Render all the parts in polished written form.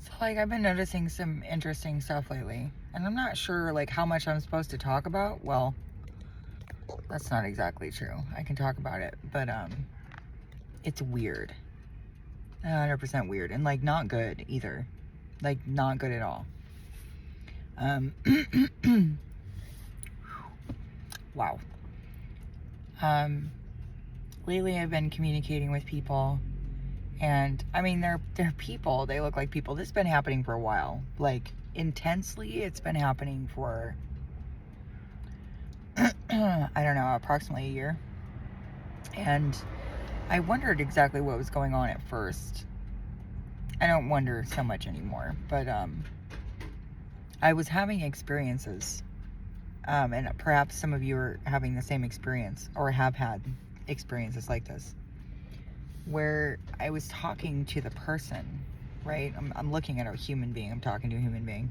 So, like, I've been noticing some interesting stuff lately, and I'm not sure, like, how much I'm supposed to talk about. Well, that's not exactly true. I can talk about it, but, it's weird. 100% weird, and, like, not good either. Like, not good at all. Um, wow. Um, Lately I've been communicating with people, and, I mean, they're people. They look like people. This has been happening for a while. Like, intensely, it's been happening for I don't know, approximately a year. And I wondered exactly what was going on at first. I don't wonder so much anymore, but I was having experiences, and perhaps some of you are having the same experience or have had experiences like this, where I was talking to the person, right? I'm looking at a human being. I'm talking to a human being.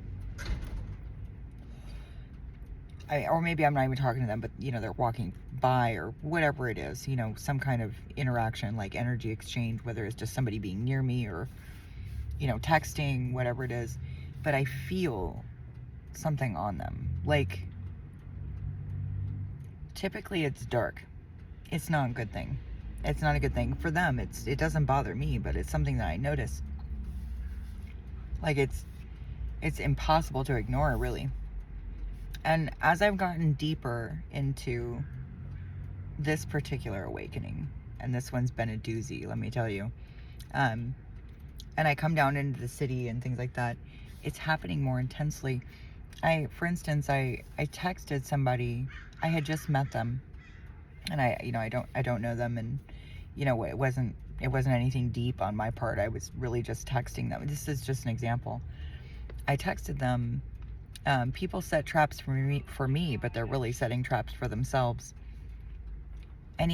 Or maybe I'm not even talking to them, but they're walking by or whatever it is, some kind of interaction, like energy exchange, whether it's just somebody being near me or, texting, whatever it is. But I feel something on them. Like, typically it's dark. It's not a good thing. It's not a good thing for them. It doesn't bother me, but it's something that I notice. Like, it's impossible to ignore, really. And as I've gotten deeper into this particular awakening, and this one's been a doozy, let me tell you, and I come down into the city and things like that, it's happening more intensely. For instance, I texted somebody. I had just met them, and I don't know them, and it wasn't anything deep on my part. I was really just texting them. This is just an example. I texted them. People set traps for me, but they're really setting traps for themselves. And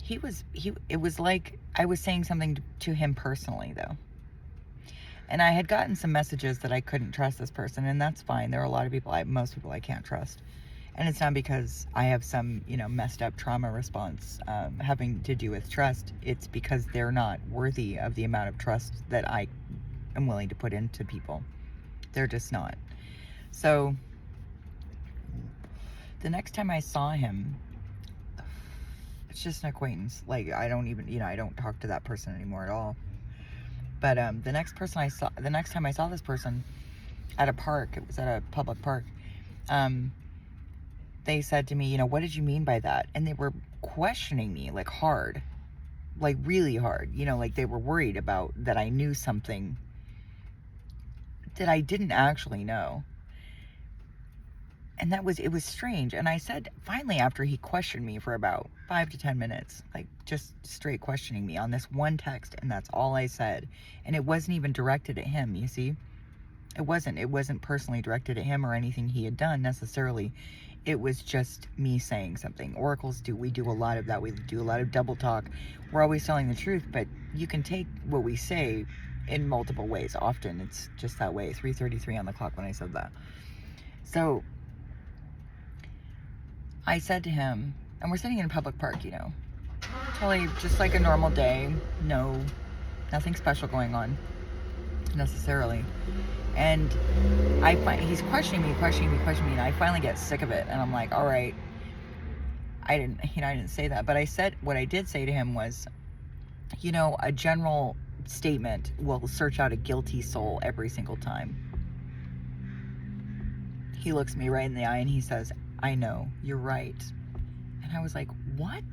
it was like I was saying something to him personally, though. And I had gotten some messages that I couldn't trust this person, and that's fine. There are a lot of people, most people I can't trust. And it's not because I have some, messed up trauma response having to do with trust. It's because they're not worthy of the amount of trust that I am willing to put into people. They're just not. So the next time I saw him, it's just an acquaintance. Like, I don't even, I don't talk to that person anymore at all. But the next time I saw this person at a park, it was at a public park, they said to me, what did you mean by that? And they were questioning me, like, hard, like really hard, like they were worried about that I knew something that I didn't actually know. And it was strange. And I said, finally, after he questioned me for about 5 to 10 minutes, like just straight questioning me on this one text, and that's all I said. And it wasn't even directed at him, you see? It wasn't personally directed at him or anything he had done necessarily. It was just me saying something. Oracles we do a lot of that. We do a lot of double talk. We're always telling the truth, but you can take what we say in multiple ways. Often it's just that way. 3:33 on the clock when I said that. So I said to him, and we're sitting in a public park, totally just like a normal day. Nothing special going on necessarily. And he's questioning me, and I finally get sick of it. And I'm like, all right, I didn't say that. But what I did say to him was, a general statement will search out a guilty soul every single time. He looks me right in the eye and he says, I know, you're right. And I was like, what?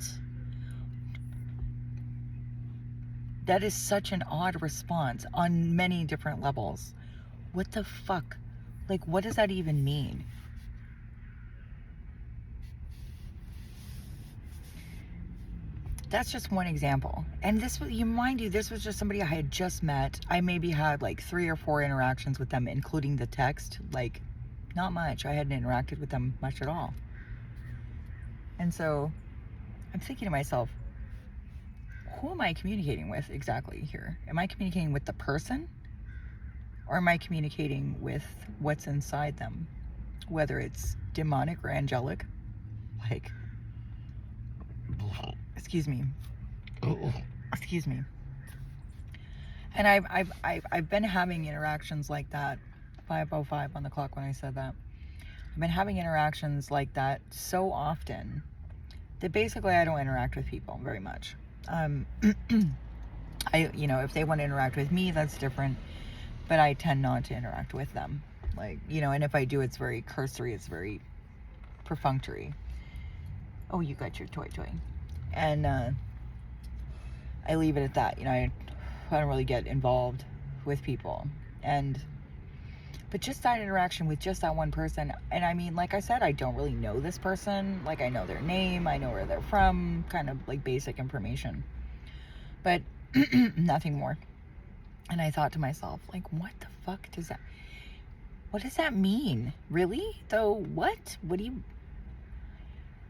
That is such an odd response on many different levels. What the fuck? Like, what does that even mean? That's just one example. And this was just somebody I had just met. I maybe had like 3 or 4 interactions with them, including the text. Like, not much. I hadn't interacted with them much at all. And so I'm thinking to myself, who am I communicating with exactly here? Am I communicating with the person? Or am I communicating with what's inside them? Whether it's demonic or angelic. Like, excuse me. Excuse me. And I've been having interactions like that. 5:05 on the clock when I said that. I've been having interactions like that so often that basically I don't interact with people very much. If they want to interact with me, that's different, but I tend not to interact with them. And if I do, it's very cursory, it's very perfunctory. Oh, you got your toy. And I leave it at that. I don't really get involved with people. But just that interaction with just that one person, and I mean, like I said, I don't really know this person. Like, I know their name, I know where they're from, kind of like basic information, but nothing more. And I thought to myself, like, what does that mean? Really? Though, what?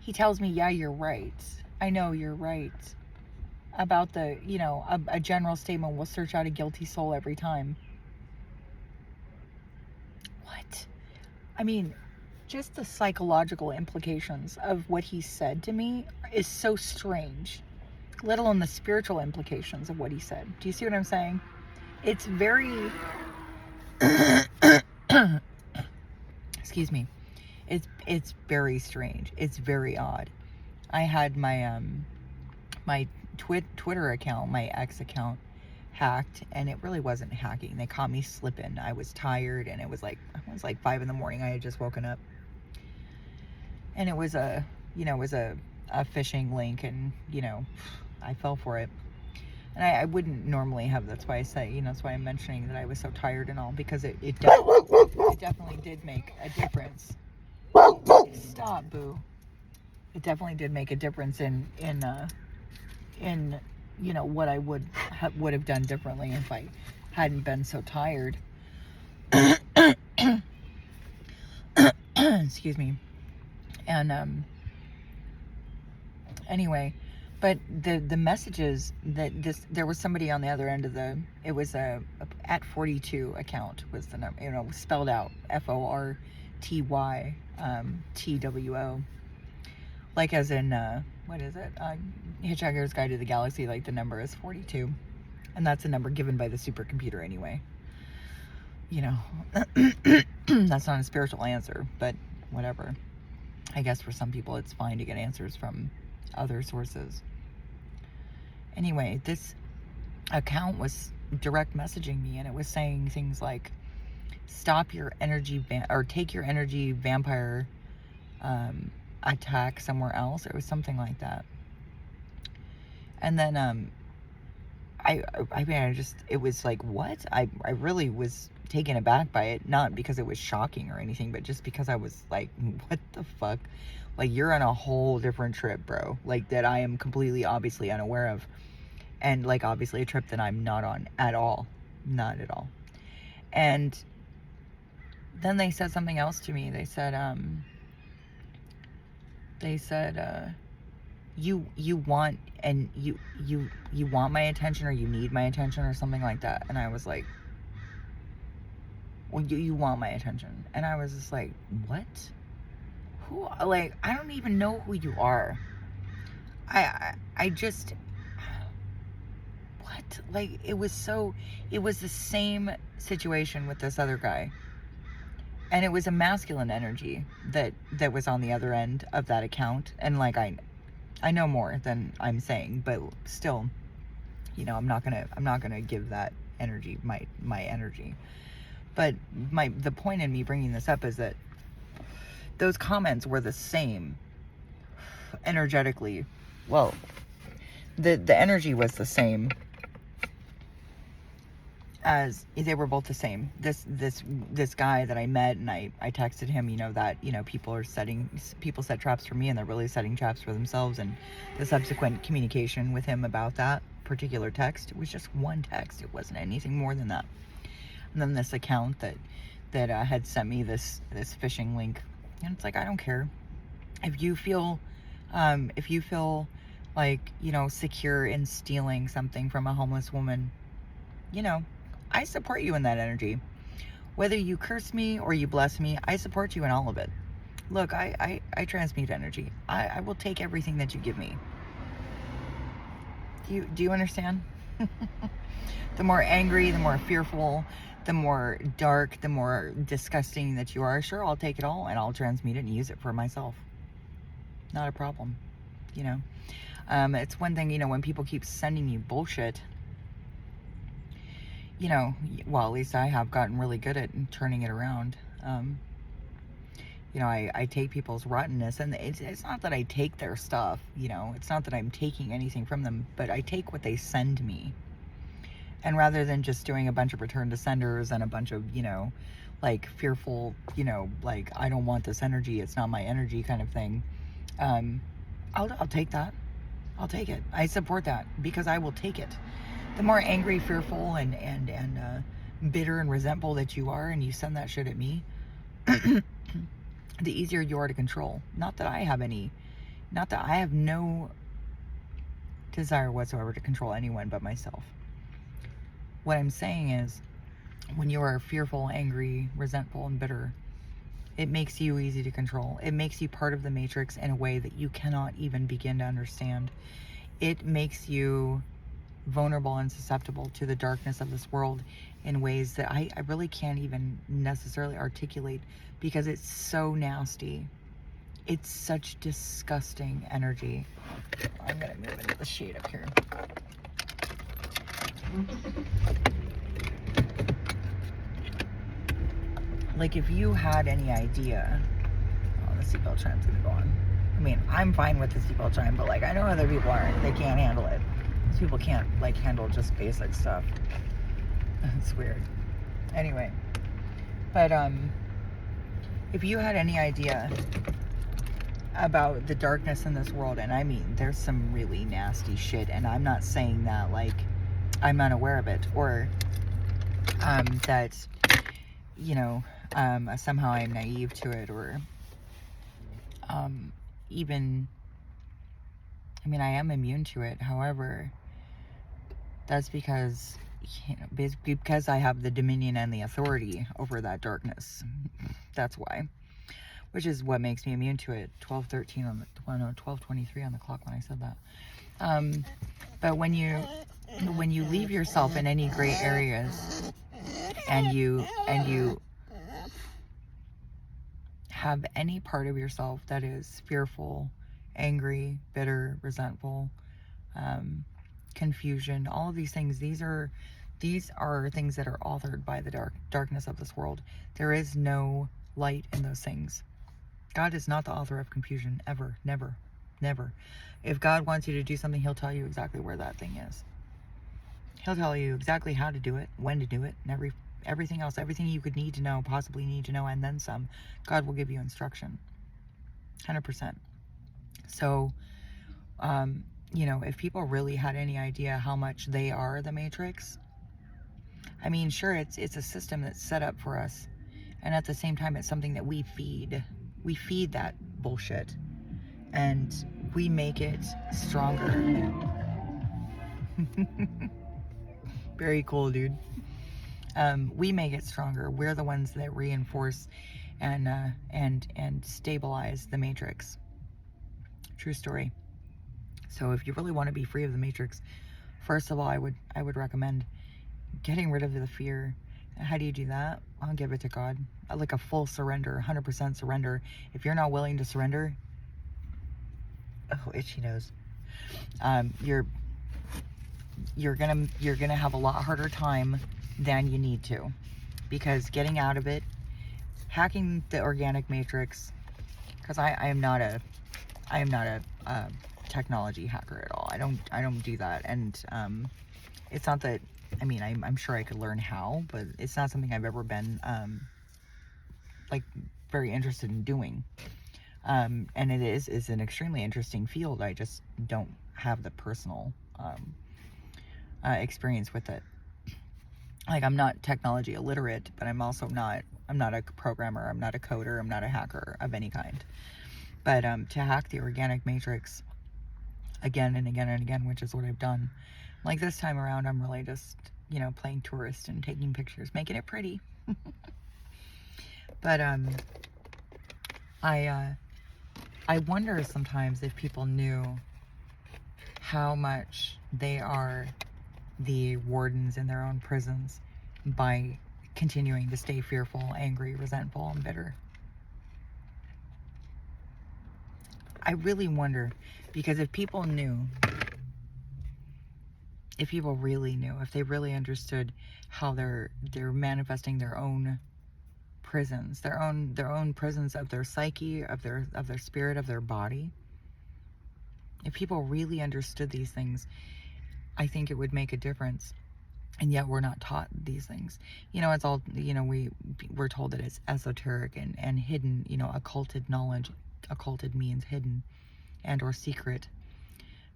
He tells me, yeah, you're right. I know you're right. About a general statement will search out a guilty soul every time. What? I mean, just the psychological implications of what he said to me is so strange, let alone the spiritual implications of what he said. Do you see what I'm saying? It's very excuse me. It's very strange. It's very odd. I had my my Twitter account, my ex account, hacked, and it really wasn't hacking. They caught me slipping. I was tired, and it was like 5 a.m. I had just woken up, and it was a phishing link, and I fell for it. And I wouldn't normally have. That's why I say, that's why I'm mentioning that I was so tired and all, because it definitely did make a difference. Stop, Boo. It definitely did make a difference in what I would have done differently if I hadn't been so tired. Excuse me. And anyway, but the messages that there was somebody on the other end of it was a at 42 account was the number, spelled out FORTY TWO, like as in what is it, Hitchhiker's Guide to the Galaxy, like the number is 42, and that's a number given by the supercomputer anyway. That's not a spiritual answer, but whatever. I guess for some people it's fine to get answers from other sources. Anyway, this account was direct messaging me, and it was saying things like, stop your energy or take your energy vampire attack somewhere else. It was something like that. And then it was like, what? I really was taken aback by it, not because it was shocking or anything, but just because I was like, what the fuck? Like, you're on a whole different trip, bro. Like, that I am completely, obviously unaware of. And, like, obviously a trip that I'm not on at all. Not at all. And then they said something else to me. They said, you want, and you want my attention, or you need my attention, or something like that. And I was like, well, you want my attention. And I was just like, what? Who? Like, I don't even know who you are. I just, what? Like, it was the same situation with this other guy. And it was a masculine energy that was on the other end of that account. And like, I know more than I'm saying, but still, I'm not gonna give that energy my energy. But the point in me bringing this up is that those comments were the same energetically. Well, the energy was the same, as they were both the same. This guy that I met, and I texted him, that people set traps for me, and they're really setting traps for themselves. And the subsequent communication with him about that particular text, it was just one text. It wasn't anything more than that. And then this account that had sent me this phishing link, and it's like, I don't care if you feel like, secure in stealing something from a homeless woman. I support you in that energy. Whether you curse me or you bless me, I support you in all of it. Look, I transmute energy. I will take everything that you give me. Do you understand? The more angry, the more fearful, the more dark, the more disgusting that you are, sure, I'll take it all and I'll transmute it and use it for myself. Not a problem, you know. It's one thing, you know, when people keep sending you bullshit, you know, well, at least I have gotten really good at turning it around. You know, I take people's rottenness, and it's not that I take their stuff, you know, it's not that I'm taking anything from them, but I take what they send me. And rather than just doing a bunch of return to senders and a bunch of, you know, like fearful, you know, like, I don't want this energy, it's not my energy kind of thing, I'll take that. I'll take it. I support that because I will take it. The more angry, fearful, and bitter and resentful that you are, and you send that shit at me, the easier you are to control. Not that I have no desire whatsoever to control anyone but myself. What I'm saying is, when you are fearful, angry, resentful, and bitter, it makes you easy to control. It makes you part of the matrix in a way that you cannot even begin to understand. It makes you vulnerable and susceptible to the darkness of this world in ways that I really can't even necessarily articulate, because it's so nasty. It's such disgusting energy. I'm gonna move into the shade up here. Like, if you had any idea, oh, the seatbelt chime's gonna go on. I mean, I'm fine with the seatbelt chime, but like, I know other people aren't. They can't handle it. These people can't like handle just basic stuff. It's weird. Anyway, but if you had any idea about the darkness in this world, and I mean, there's some really nasty shit, and I'm not saying that like I'm unaware of it, or that, you know, somehow I'm naive to it, or even, I mean, I am immune to it. However, that's because, you know, because I have the dominion and the authority over that darkness. That's why. Which is what makes me immune to it. 12:13 on the, well, no, 12:23 on the clock when I said that. But when you leave yourself in any gray areas, and you have any part of yourself that is fearful, angry, bitter, resentful, confusion, all of these things, these are things that are authored by the darkness of this world. There is no light in those things. God is not the author of confusion, ever, never, never. If God wants you to do something, he'll tell you exactly where that thing is. He'll tell you exactly how to do it, when to do it, and everything else, everything you could need to know, possibly need to know, and then some. God will give you instruction. 100%. So, you know, if people really had any idea how much they are the Matrix, I mean, sure, it's a system that's set up for us, and at the same time, it's something that we feed. We feed that bullshit, and we make it stronger. Very cool, dude. We make it stronger. We're the ones that reinforce and stabilize the Matrix. True story. So if you really want to be free of the Matrix, first of all, I would recommend getting rid of the fear. How do you do that? I'll give it to God. Like a full surrender, 100% surrender. If you're not willing to surrender, oh, itchy nose. You're gonna have a lot harder time than you need to, because getting out of it, hacking the organic matrix, because I am not a technology hacker at all. I don't do that, and it's not that, I mean, I'm sure I could learn how, but it's not something I've ever been like very interested in doing. And it is an extremely interesting field. I just don't have the personal experience with it. Like, I'm not technology illiterate, but I'm not a programmer, I'm not a coder, I'm not a hacker of any kind. But to hack the organic matrix again and again and again, which is what I've done, like this time around, I'm really just, you know, playing tourist and taking pictures, making it pretty. But I wonder sometimes if people knew how much they are the wardens in their own prisons by continuing to stay fearful, angry, resentful, and bitter. I really wonder, because if people knew, if people really knew, if they really understood how they're manifesting their own prisons, their own prisons of their psyche, of their spirit, of their body. If people really understood these things, I think it would make a difference. And yet we're not taught these things. You know, it's all, you know, we're told that it's esoteric and hidden, you know, occulted knowledge. Occulted means hidden and or secret.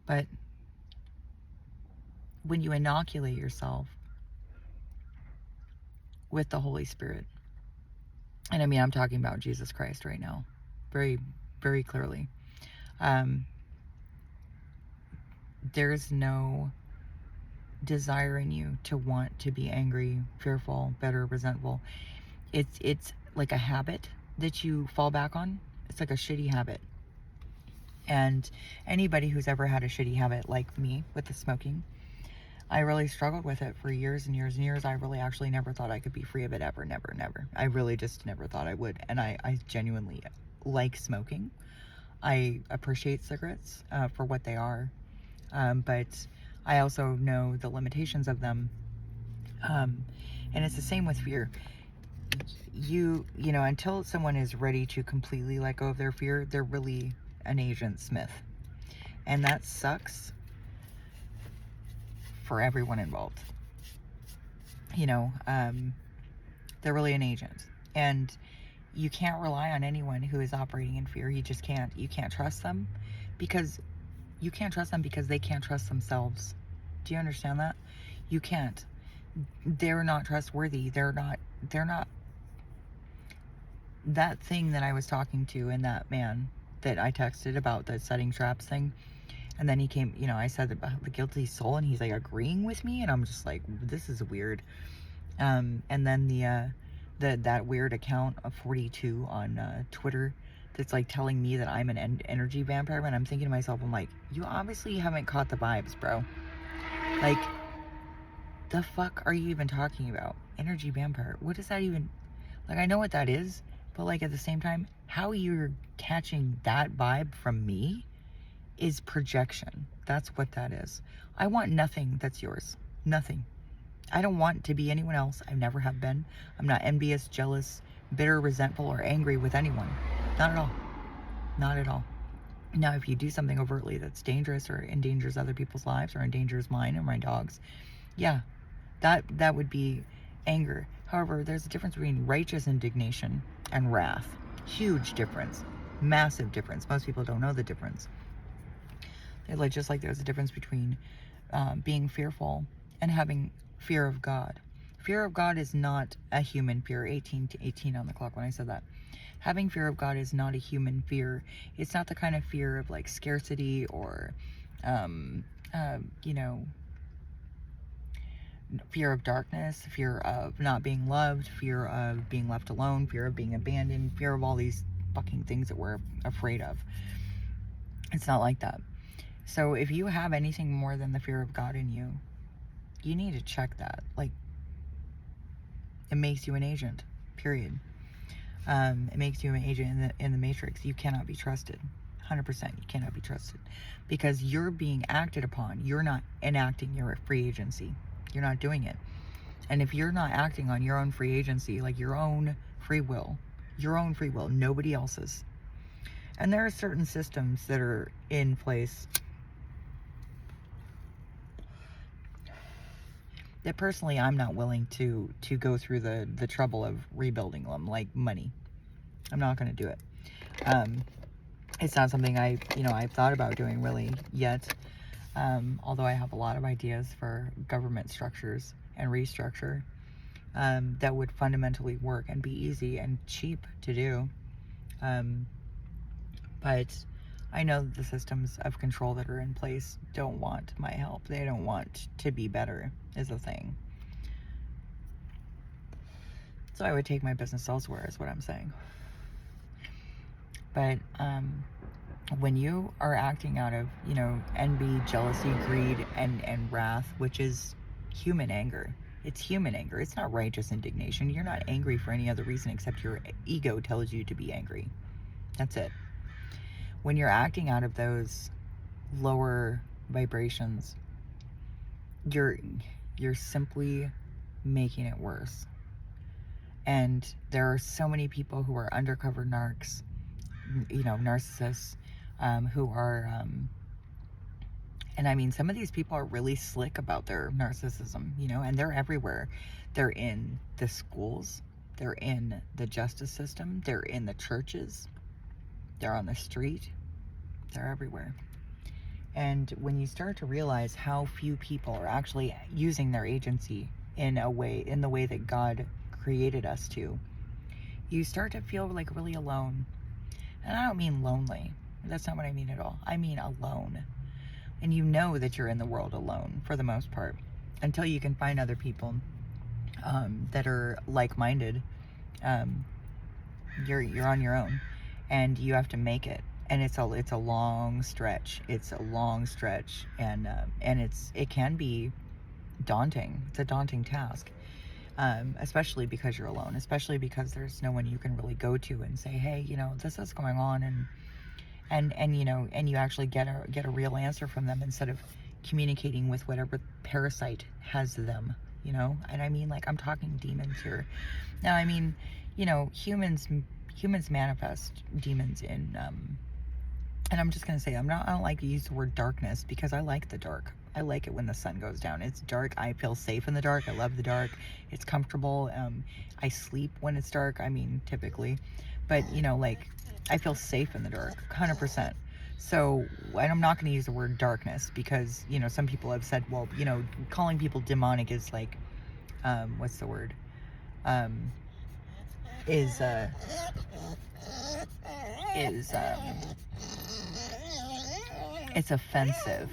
But when you inoculate yourself with the Holy Spirit, and I mean, I'm talking about Jesus Christ right now, very, very clearly. There's no desire in you to want to be angry, fearful, bitter, resentful. It's like a habit that you fall back on. It's like a shitty habit. And anybody who's ever had a shitty habit like me with the smoking, I really struggled with it for years and years and years. I really actually never thought I could be free of it ever, never, never. I really just never thought I would. And I genuinely like smoking. I appreciate cigarettes for what they are. But I also know the limitations of them. And it's the same with fear. You know, until someone is ready to completely let go of their fear, they're really an Agent Smith. And that sucks for everyone involved. You know, they're really an agent. And you can't rely on anyone who is operating in fear. You just can't. You can't trust them because they can't trust themselves. Do you understand that? You can't. They're not trustworthy. They're not that thing that I was talking to, and that man that I texted about the setting traps thing. And then he came, you know, I said about the guilty soul, and he's like agreeing with me, and I'm just like, this is weird. And then that weird account of 42 on Twitter that's like telling me that I'm an energy vampire, and I'm thinking to myself, I'm like, you obviously haven't caught the vibes, bro. Like, the fuck are you even talking about? Energy vampire? What does that even, like, I know what that is, but like at the same time, how you're catching that vibe from me is projection. That's what that is. I want nothing that's yours. Nothing. I don't want to be anyone else. I never have been. I'm not envious, jealous, bitter, resentful, or angry with anyone. Not at all. Not at all. Now, if you do something overtly that's dangerous or endangers other people's lives or endangers mine or my dog's, yeah, that would be anger. However, there's a difference between righteous indignation and wrath. Huge difference. Massive difference. Most people don't know the difference. Just like there's a difference between being fearful and having fear of God. Fear of God is not a human fear. 18 on the clock when I said that. Having fear of God is not a human fear. It's not the kind of fear of like scarcity or, you know, fear of darkness, fear of not being loved, fear of being left alone, fear of being abandoned, fear of all these fucking things that we're afraid of. It's not like that. So if you have anything more than the fear of God in you, you need to check that. Like, it makes you an agent, period. It makes you an agent in the matrix. You cannot be trusted. 100%, you cannot be trusted. Because you're being acted upon. You're not enacting your free agency. You're not doing it. And if you're not acting on your own free agency, like your own free will, nobody else's. And there are certain systems that are in place that personally I'm not willing to go through the trouble of rebuilding them, like money. I'm not going to do it. It's not something I've thought about doing really yet. Although I have a lot of ideas for government structures and restructure that would fundamentally work and be easy and cheap to do. But I know that the systems of control that are in place don't want my help. They don't want to be better, is the thing. So I would take my business elsewhere, is what I'm saying. But when you are acting out of, envy, jealousy, greed, and wrath, which is human anger. It's human anger. It's not righteous indignation. You're not angry for any other reason except your ego tells you to be angry. That's it. When you're acting out of those lower vibrations, you're simply making it worse. And there are so many people who are undercover narcissists, who are, and I mean, some of these people are really slick about their narcissism, and they're everywhere. They're in the schools, they're in the justice system, they're in the churches, they're on the street, they're everywhere. And when you start to realize how few people are actually using their agency in the way that God created us to, you start to feel like really alone. And I don't mean lonely. That's not what I mean at all. I mean alone. And you know that you're in the world alone for the most part, until you can find other people that are like-minded. You're on your own, and you have to make it. And it's a long stretch. It's a long stretch, and it can be daunting. It's a daunting task, especially because you're alone. Especially because there's no one you can really go to and say, hey, this is going on, and you actually get a real answer from them instead of communicating with whatever parasite has them. And I mean, like, I'm talking demons here. Now, I mean, humans manifest demons in and I'm just going to say, I don't like to use the word darkness, because I like the dark. I like it when the sun goes down. It's dark. I feel safe in the dark. I love the dark. It's comfortable. I sleep when it's dark. I mean, typically. But, I feel safe in the dark, 100%. So, and I'm not going to use the word darkness, because, some people have said, well, calling people demonic is like, what's the word? It's offensive.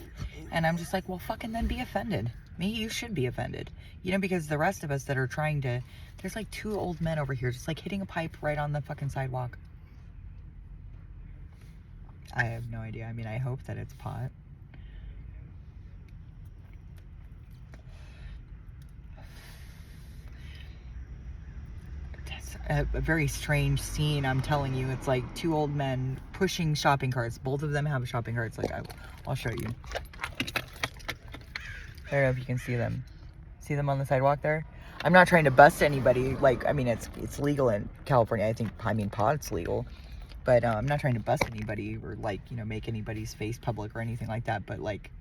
And I'm just like, well, fucking then be offended. Maybe you should be offended. Because the rest of us that are trying to, there's like 2 old men over here just like hitting a pipe right on the fucking sidewalk. I have no idea. I mean, I hope that it's pot. A very strange scene, I'm telling you. It's like 2 old men pushing shopping carts. Both of them have shopping carts. Like, I'll show you. I don't know if you can see them. See them on the sidewalk there? I'm not trying to bust anybody. Like, I mean, it's legal in California. Pot's legal. But I'm not trying to bust anybody or, like, make anybody's face public or anything like that. But, like,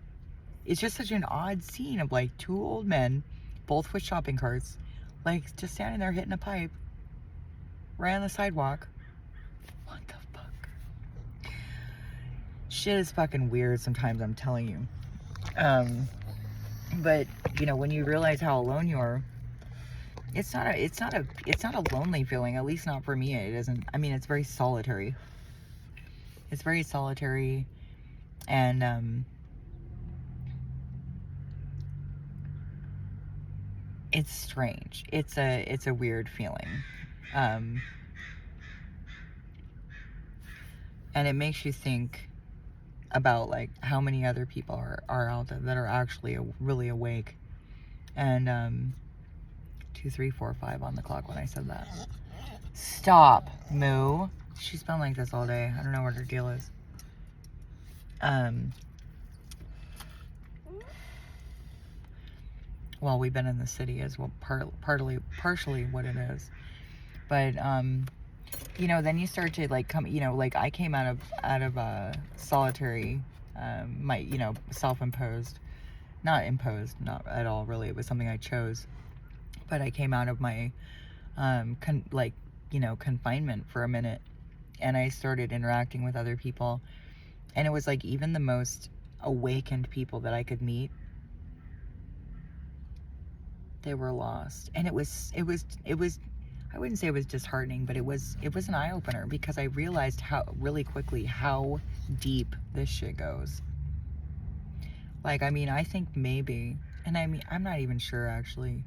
it's just such an odd scene of, like, 2 old men, both with shopping carts, like, just standing there hitting a pipe right on the sidewalk. What the fuck? Shit is fucking weird sometimes, I'm telling you. But when you realize how alone you are, it's not a lonely feeling. At least not for me. It isn't. I mean, it's very solitary. It's very solitary, and it's strange. It's a weird feeling. And it makes you think about, like, how many other people are out there that are actually really awake. And 2, 3, 4, 5 on the clock when I said that. Stop, Moo. She's been like this all day. I don't know what her deal is. Well, we've been in the city as well, partially what it is. But then you start to, like, come, like, I came out of solitary, my, self-imposed, not imposed, not at all, really. It was something I chose. But I came out of my, confinement for a minute, and I started interacting with other people. And it was like, even the most awakened people that I could meet, they were lost. And it was I wouldn't say it was disheartening, but it was an eye-opener, because I realized really quickly how deep this shit goes. Like, I mean, I think maybe, and I mean, I'm not even sure, actually,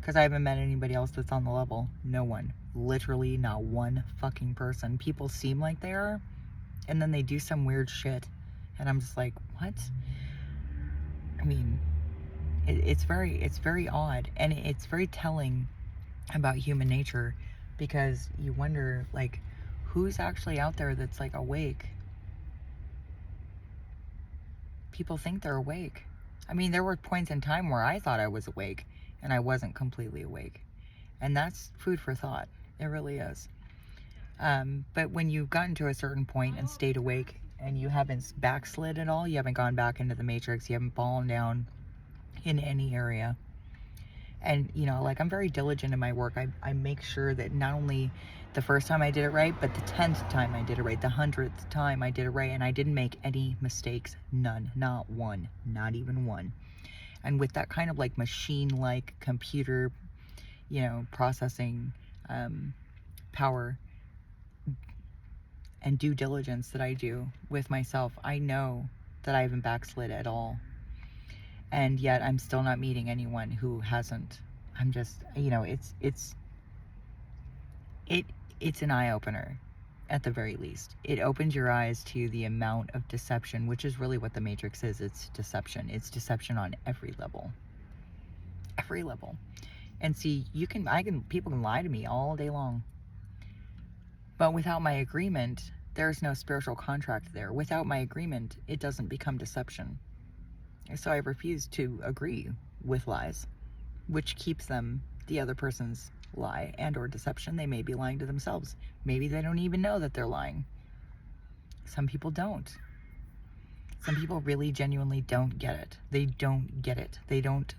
because I haven't met anybody else that's on the level. No one. Literally not one fucking person. People seem like they are, and then they do some weird shit, and I'm just like, what? I mean, it's very odd, and it's very telling about human nature, because you wonder, like, who's actually out there that's like awake. People think they're awake. I mean, there were points in time where I thought I was awake and I wasn't completely awake, and that's food for thought. It really is. But when you've gotten to a certain point and stayed awake, and you haven't backslid at all, you haven't gone back into the matrix, you haven't fallen down in any area. And, you know, like, I'm very diligent in my work. I make sure that not only the first time I did it right, but the 10th time I did it right, the 100th time I did it right, and I didn't make any mistakes. None. Not one. Not even one. And with that kind of like machine-like computer, you know, processing power and due diligence that I do with myself, I know that I haven't backslid at all. And yet I'm still not meeting anyone who hasn't. I'm just, you know, it's an eye-opener at the very least. It opens your eyes to the amount of deception, which is really what the Matrix is. It's deception. It's deception on every level. Every level. And see, people can lie to me all day long. But without my agreement, there's no spiritual contract there. Without my agreement, it doesn't become deception. So I refuse to agree with lies, which keeps them the other person's lie and or deception. They may be lying to themselves. Maybe they don't even know that they're lying. Some people don't. Some people really genuinely don't get it. They don't get it. They don't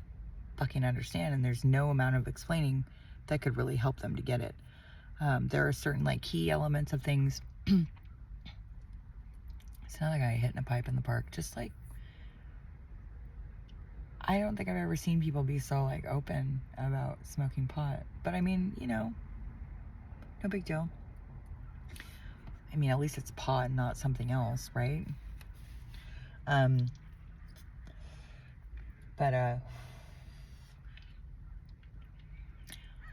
fucking understand, and there's no amount of explaining that could really help them to get it. There are certain like key elements of things. It's another guy hitting a pipe in the park. Just like, I don't think I've ever seen people be so like open about smoking pot. But I mean, you know, no big deal. I mean, at least it's pot, not something else, right?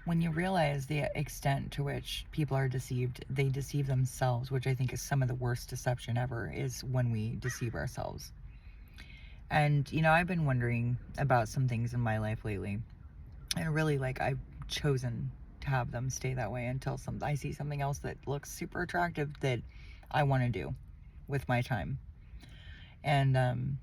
When you realize the extent to which people are deceived, they deceive themselves, which I think is some of the worst deception ever, is when we deceive ourselves. And, you know, I've been wondering about some things in my life lately. And really, like, I've chosen to have them stay that way until I see something else that looks super attractive that I want to do with my time. And,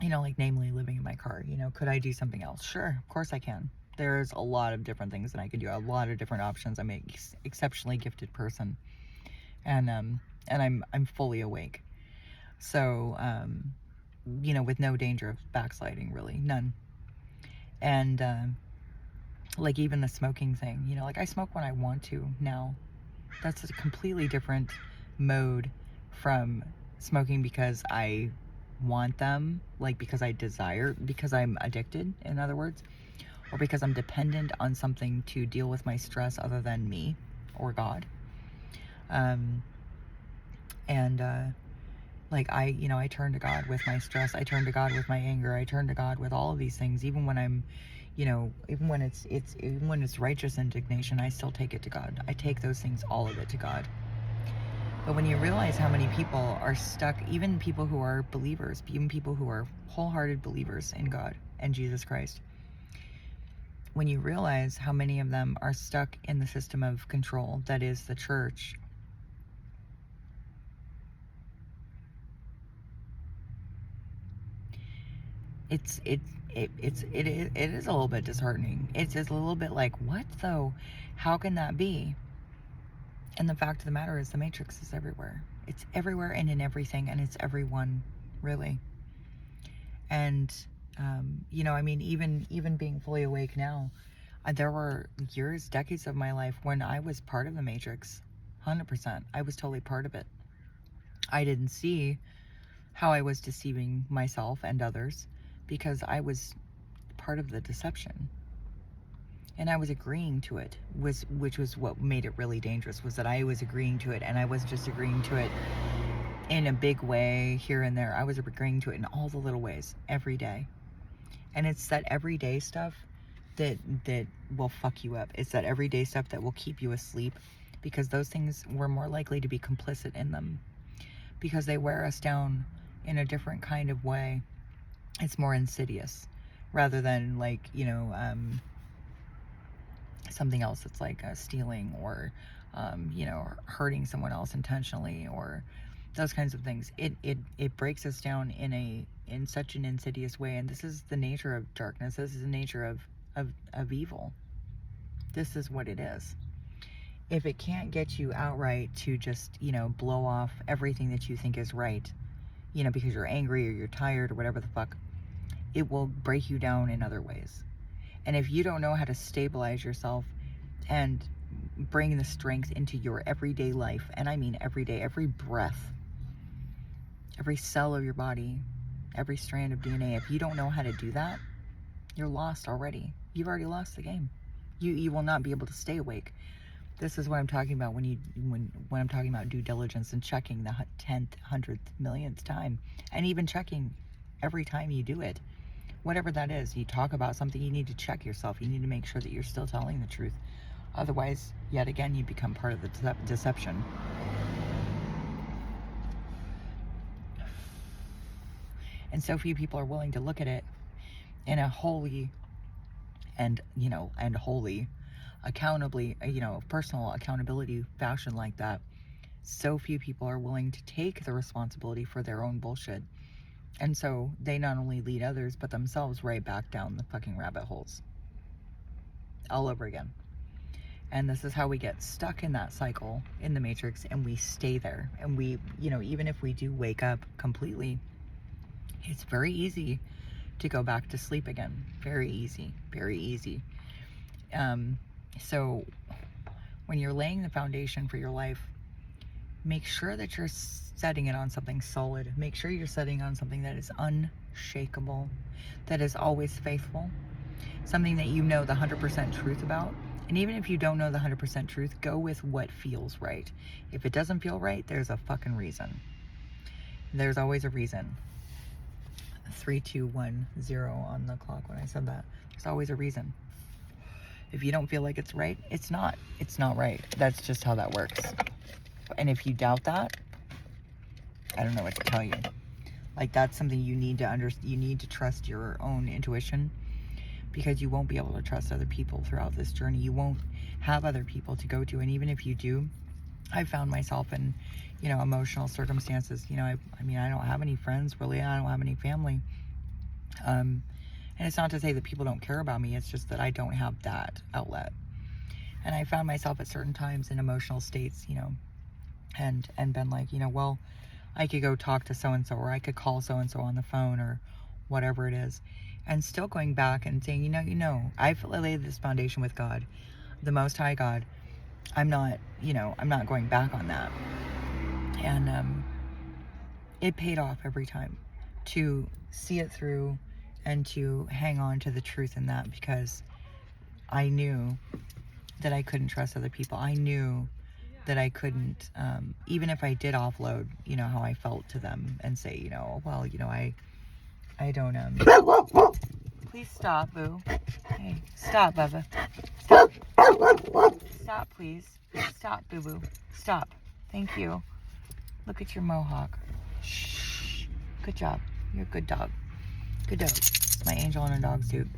you know, like, namely living in my car. You know, could I do something else? Sure, of course I can. There's a lot of different things that I could do, a lot of different options. I'm an exceptionally gifted person, and I'm fully awake. So, you know, with no danger of backsliding, really, none. And like even the smoking thing, you know, like I smoke when I want to now. That's a completely different mode from smoking because I want them, like because I desire, because I'm addicted, in other words, or because I'm dependent on something to deal with my stress other than me or God. Like I turn to God with my stress. I turn to God with my anger. I turn to God with all of these things. Even when I'm, you know, even when it's righteous indignation, I still take it to God. I take those things, all of it, to God. But when you realize how many people are stuck, even people who are believers, even people who are wholehearted believers in God and Jesus Christ, when you realize how many of them are stuck in the system of control that is the church, it is a little bit disheartening. It's just a little bit like, what though? How can that be? And the fact of the matter is, the Matrix is everywhere. It's everywhere and in everything, and it's everyone, really. And you know, I mean, even being fully awake now, there were years, decades of my life when I was part of the Matrix, 100%. I was totally part of it. I didn't see how I was deceiving myself and others because I was part of the deception. And I was agreeing to it, which was what made it really dangerous, was that I was agreeing to it, and I was just agreeing to it in a big way here and there. I was agreeing to it in all the little ways every day. And it's that everyday stuff that will fuck you up. It's that everyday stuff that will keep you asleep, because those things, we're more likely to be complicit in them. because they wear us down in a different kind of way. It's more insidious rather than like, something else that's like stealing or, hurting someone else intentionally or those kinds of things. It breaks us down in such an insidious way. And this is the nature of darkness. This is the nature of evil. This is what it is. If it can't get you outright to just, blow off everything that you think is right, because you're angry or you're tired or whatever the fuck, it will break you down in other ways. And if you don't know how to stabilize yourself and bring the strength into your everyday life, and I mean every day, every breath, every cell of your body, every strand of DNA, if you don't know how to do that, you're lost already. You've already lost the game. You will not be able to stay awake. This is what I'm talking about when I'm talking about due diligence and checking the 10th, 100th, millionth time, and even checking every time you do it. Whatever that is, you talk about something, you need to check yourself. You need to make sure that you're still telling the truth. Otherwise, yet again, you become part of the deception. And so few people are willing to look at it in a holy and holy, accountably, personal accountability fashion like that. So few people are willing to take the responsibility for their own bullshit. And so they not only lead others, but themselves right back down the fucking rabbit holes. All over again. And this is how we get stuck in that cycle in the matrix, and we stay there. And we, even if we do wake up completely, it's very easy to go back to sleep again. Very easy. Very easy. So when you're laying the foundation for your life, make sure that you're setting it on something solid. Make sure you're setting on something that is unshakable, that is always faithful, something that you know the 100% truth about. And even if you don't know the 100% truth, go with what feels right. If it doesn't feel right, there's a fucking reason. There's always a reason. 3210 on the clock when I said that. There's always a reason. If you don't feel like it's right, it's not. It's not right. That's just how that works. And if you doubt that, I don't know what to tell you. Like, that's something you need to you need to trust your own intuition, because you won't be able to trust other people throughout this journey. You won't have other people to go to. And even if you do, I found myself in, emotional circumstances. I mean, I don't have any friends really. I don't have any family. And it's not to say that people don't care about me. It's just that I don't have that outlet. And I found myself at certain times in emotional states, and been like, well, I could go talk to so-and-so, or I could call so-and-so on the phone, or whatever it is. And still going back and saying, I've laid this foundation with God, the Most High God. I'm not going back on that. And it paid off every time to see it through and to hang on to the truth in that, because I knew that I couldn't trust other people. I knew that I couldn't, even if I did offload, how I felt to them and say, well, I don't, please stop, boo. Hey, stop, Bubba. Stop. Stop, please. Stop, boo-boo. Stop. Thank you. Look at your mohawk. Shh. Good job. You're a good dog. Good dog. It's my angel and a dog suit.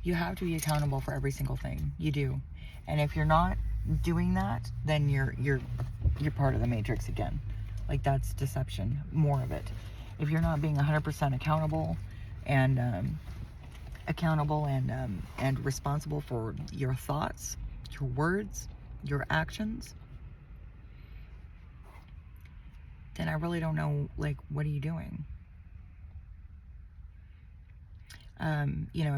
You have to be accountable for every single thing. You do. And if you're not doing that, then you're part of the matrix again. Like, that's deception. More of it. If you're not being 100% accountable and responsible for your thoughts, your words, your actions, then I really don't know, like, what are you doing?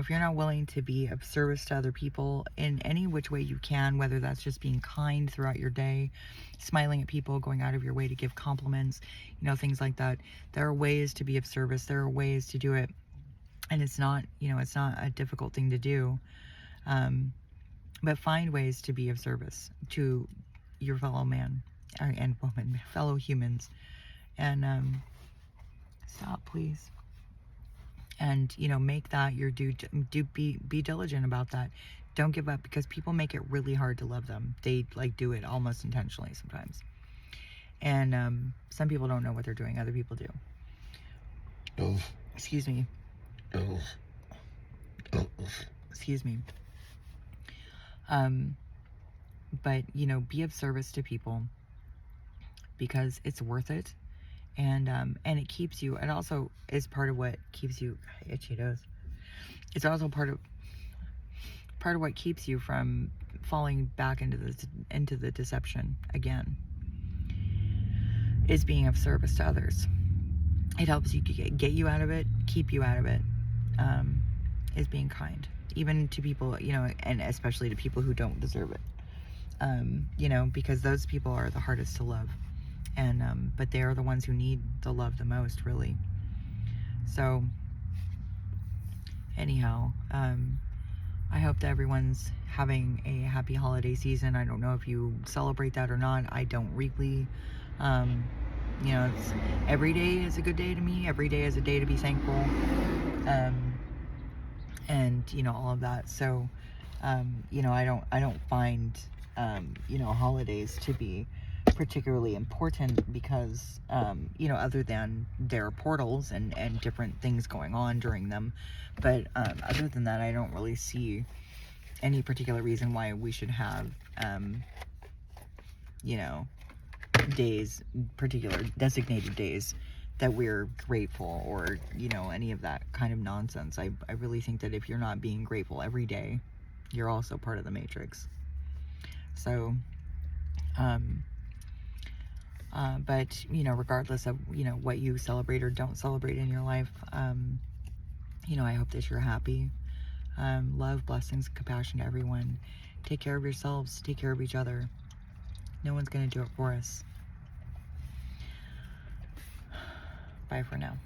If you're not willing to be of service to other people in any which way you can, whether that's just being kind throughout your day, smiling at people, going out of your way to give compliments, things like that. There are ways to be of service. There are ways to do it. And it's not, it's not a difficult thing to do. But find ways to be of service to your fellow man and woman, fellow humans. And stop, please. And make that your be diligent about that. Don't give up, because people make it really hard to love them. They like do it almost intentionally sometimes. And some people don't know what they're doing. Other people do. Excuse me. Excuse me. But, you know, be of service to people, because it's worth it. And it keeps you, it also is part of what keeps you, itchy nose. It's also part of what keeps you from falling back into the deception again, is being of service to others. It helps you get you out of it, keep you out of it, is being kind, even to people, you know, and especially to people who don't deserve it. You know, because those people are the hardest to love, and but they are the ones who need the love the most, really. So anyhow, I hope that everyone's having a happy holiday season. I don't know if you celebrate that or not. I don't really. You know, every day is a good day to me. Every day is a day to be thankful, and you know, all of that. So you know, I don't find you know, holidays to be particularly important, because you know, other than there are portals and different things going on during them, but other than that, I don't really see any particular reason why we should have you know, days, particular designated days that we're grateful, or you know, any of that kind of nonsense. I really think that if you're not being grateful every day, you're also part of the matrix. So but you know, regardless of, you know, what you celebrate or don't celebrate in your life, you know, I hope that you're happy. Love, blessings, compassion to everyone. Take care of yourselves, take care of each other. No one's gonna do it for us. Bye for now.